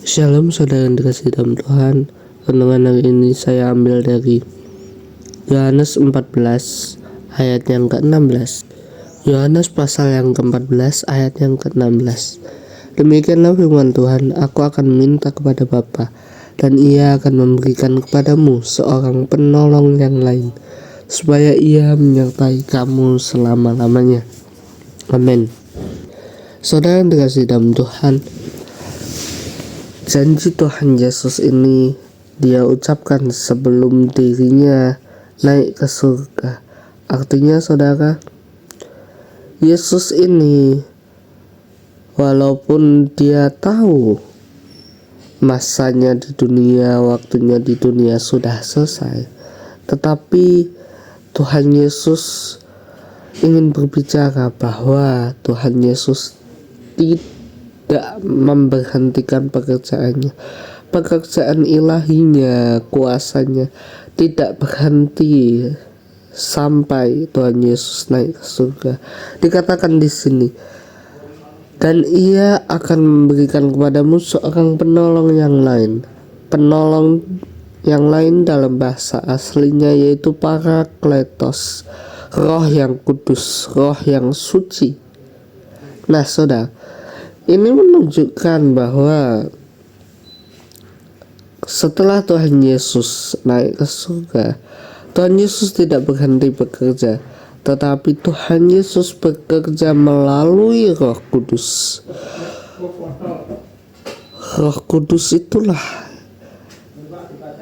Shalom saudara yang dikasihi dalam Tuhan. Renungan hari ini saya ambil dari Yohanes 14 ayat yang ke-16. Yohanes pasal yang ke-14 ayat yang ke-16. Demikianlah firman Tuhan, aku akan minta kepada Bapa, dan ia akan memberikan kepadamu seorang penolong yang lain, supaya ia menyertai kamu selama-lamanya. Amin. Saudara yang dikasihi dalam Tuhan, janji Tuhan Yesus ini dia ucapkan sebelum dirinya naik ke surga. Artinya saudara, Yesus ini walaupun dia tahu masanya di dunia, waktunya di dunia sudah selesai, tetapi Tuhan Yesus ingin berbicara bahwa Tuhan Yesus tidak memberhentikan pekerjaan ilahinya, kuasanya tidak berhenti sampai Tuhan Yesus naik ke surga. Dikatakan di sini, dan ia akan memberikan kepadamu seorang penolong yang lain. Penolong yang lain dalam bahasa aslinya yaitu Parakletos, Roh yang kudus, Roh yang suci. Nah saudara, ini menunjukkan bahwa setelah Tuhan Yesus naik ke surga, Tuhan Yesus tidak berhenti bekerja, tetapi Tuhan Yesus bekerja melalui Roh Kudus. Roh Kudus itulah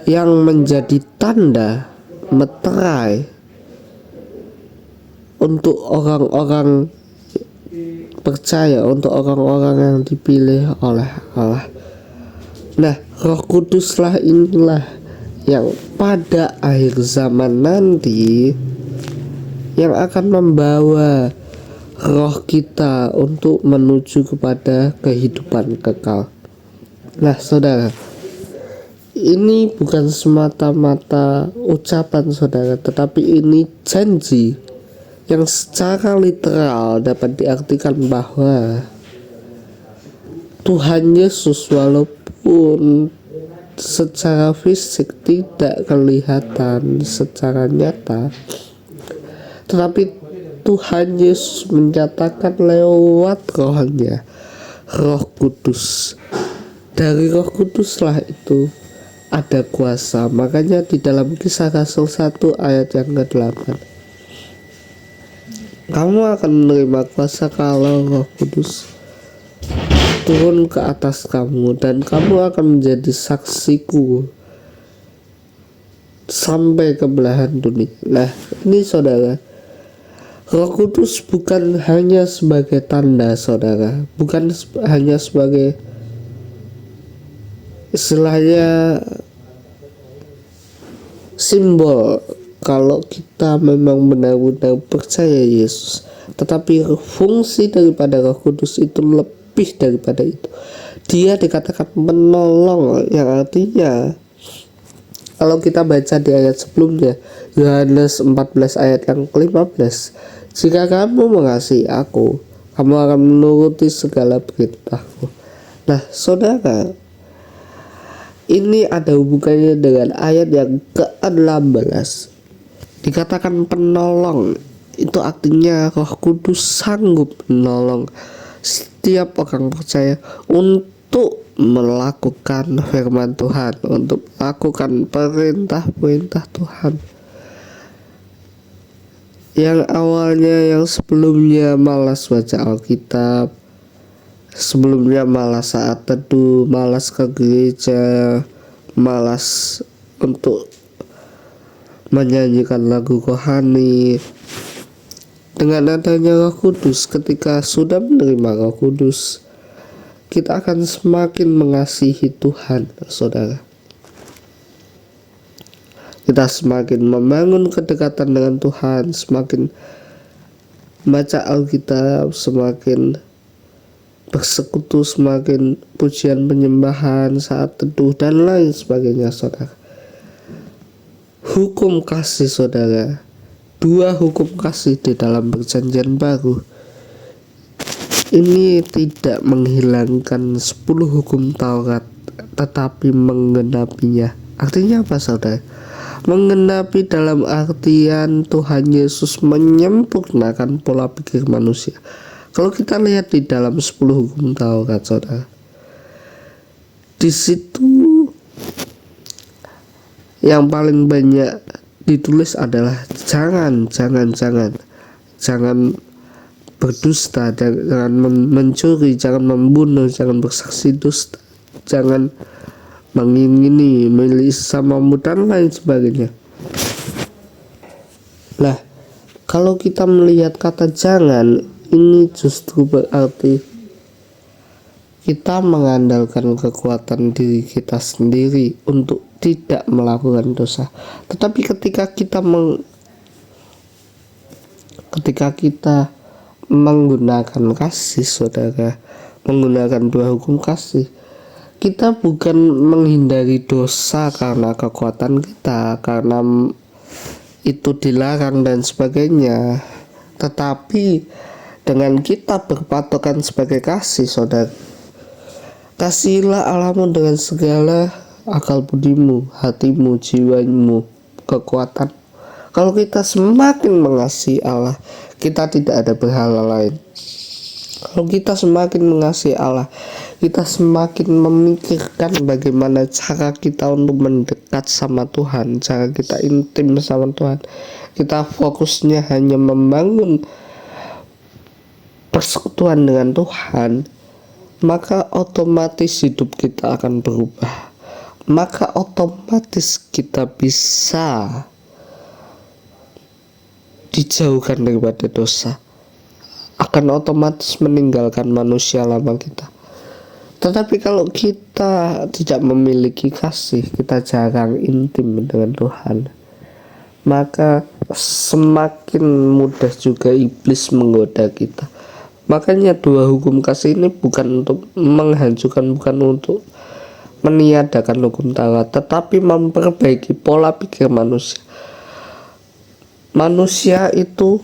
yang menjadi tanda meterai untuk orang-orang percaya, untuk orang-orang yang dipilih oleh Allah. Nah, Roh Kuduslah inilah yang pada akhir zaman nanti yang akan membawa roh kita untuk menuju kepada kehidupan kekal. Nah, saudara, ini bukan semata-mata ucapan saudara, tetapi ini janji yang secara literal dapat diartikan bahwa Tuhan Yesus walaupun secara fisik tidak kelihatan secara nyata, tetapi Tuhan Yesus menyatakan lewat Roh-Nya, Roh Kudus. Dari Roh Kuduslah itu ada kuasa. Makanya di dalam Kisah Rasul 1 ayat yang ke-8, kamu akan menerima kuasa kalau Roh Kudus turun ke atas kamu, dan kamu akan menjadi saksiku sampai ke belahan dunia. Nah, ini saudara, Roh Kudus bukan hanya sebagai tanda saudara, bukan hanya sebagai istilahnya simbol kalau kita memang benar-benar percaya Yesus, tetapi fungsi daripada Roh Kudus itu lebih daripada itu. Dia dikatakan menolong, yang artinya kalau kita baca di ayat sebelumnya, Yohanes 14 ayat yang ke-15, jika kamu mengasihi aku, kamu akan menuruti segala perintahku. Nah saudara, ini ada hubungannya dengan ayat yang ke-16. Dikatakan penolong, itu artinya Roh Kudus sanggup menolong setiap orang percaya untuk melakukan firman Tuhan, untuk melakukan perintah-perintah Tuhan. Yang awalnya, yang sebelumnya malas baca Alkitab, sebelumnya malas saat teduh, malas ke gereja, malas untuk menyanyikan lagu rohani, dengan adanya Roh Kudus, ketika sudah menerima Roh Kudus, kita akan semakin mengasihi Tuhan, saudara. Kita semakin membangun kedekatan dengan Tuhan, semakin baca Alkitab, semakin bersekutu, semakin pujian penyembahan saat teduh dan lain sebagainya, saudara. Hukum kasih saudara, 2 hukum kasih di dalam perjanjian baru ini tidak menghilangkan 10 hukum Taurat tetapi menggenapinya. Artinya apa saudara? Menggenapi dalam artian Tuhan Yesus menyempurnakan pola pikir manusia. Kalau kita lihat di dalam 10 hukum Taurat saudara, di situ yang paling banyak ditulis adalah jangan berdusta, jangan mencuri, jangan membunuh, jangan bersaksi dusta, jangan mengingini, milik sesamamu, dan lain sebagainya. Nah, kalau kita melihat kata jangan, ini justru berarti kita mengandalkan kekuatan diri kita sendiri untuk tidak melakukan dosa. Tetapi ketika kita menggunakan kasih saudara, menggunakan 2 hukum kasih, kita bukan menghindari dosa karena kekuatan kita, karena itu dilarang dan sebagainya, tetapi dengan kita berpatokan sebagai kasih saudara. Kasihilah Allahmu dengan segala akal budimu, hatimu, jiwamu, kekuatan. Kalau kita semakin mengasihi Allah, kita tidak ada berhala lain. Kalau kita semakin mengasihi Allah, kita semakin memikirkan bagaimana cara kita untuk mendekat sama Tuhan, cara kita intim sama Tuhan. Kita fokusnya hanya membangun persekutuan dengan Tuhan, maka otomatis hidup kita akan berubah. Maka otomatis kita bisa dijauhkan daripada dosa, akan otomatis meninggalkan manusia lama kita. Tetapi kalau kita tidak memiliki kasih, kita jarang intim dengan Tuhan, maka semakin mudah juga iblis menggoda kita. Makanya 2 hukum kasih ini bukan untuk menghancurkan, bukan untuk meniadakan hukum Taurat, tetapi memperbaiki pola pikir manusia. Manusia itu,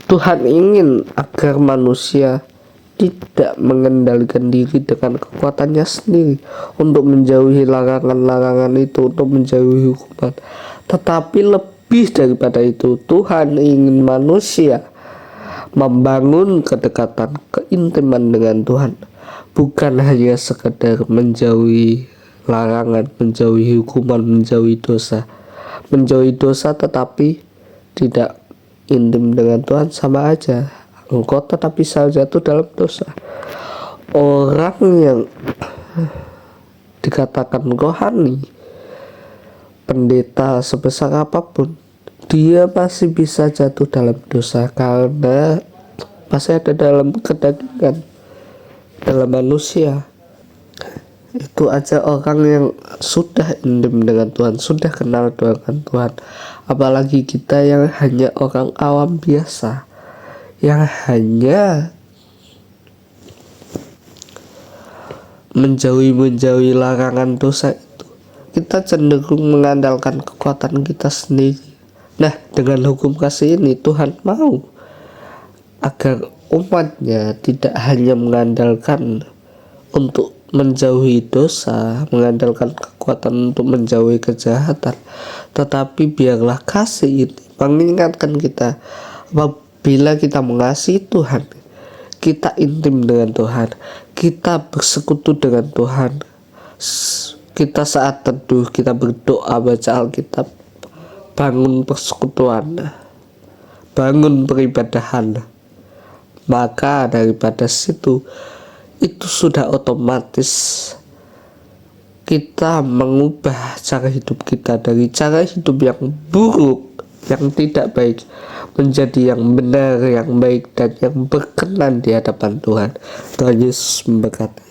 Tuhan ingin agar manusia tidak mengendalikan diri dengan kekuatannya sendiri untuk menjauhi larangan-larangan itu, untuk menjauhi hukuman. Tetapi lebih daripada itu, Tuhan ingin manusia membangun kedekatan, keintiman dengan Tuhan, bukan hanya sekedar menjauhi larangan, menjauhi hukuman, menjauhi dosa. Menjauhi dosa tetapi tidak intim dengan Tuhan sama aja, engkau tetap bisa jatuh dalam dosa. Orang yang dikatakan rohani, pendeta sebesar apapun, dia masih bisa jatuh dalam dosa karena masih ada dalam kedagingan, dalam manusia. Itu aja orang yang sudah intim dengan Tuhan, sudah kenal dengan Tuhan. Apalagi kita yang hanya orang awam biasa, yang hanya menjauhi larangan dosa itu. Kita cenderung mengandalkan kekuatan kita sendiri. Nah, dengan hukum kasih ini Tuhan mau agar umatnya tidak hanya mengandalkan untuk menjauhi dosa, mengandalkan kekuatan untuk menjauhi kejahatan, tetapi biarlah kasih ini mengingatkan kita, apabila kita mengasihi Tuhan, kita intim dengan Tuhan, kita bersekutu dengan Tuhan, kita saat teduh, kita berdoa, baca Alkitab, bangun persekutuan, bangun peribadahan, maka daripada situ itu sudah otomatis kita mengubah cara hidup kita dari cara hidup yang buruk, yang tidak baik, menjadi yang benar, yang baik, dan yang berkenan di hadapan Tuhan. Tuhan Yesus memberkati.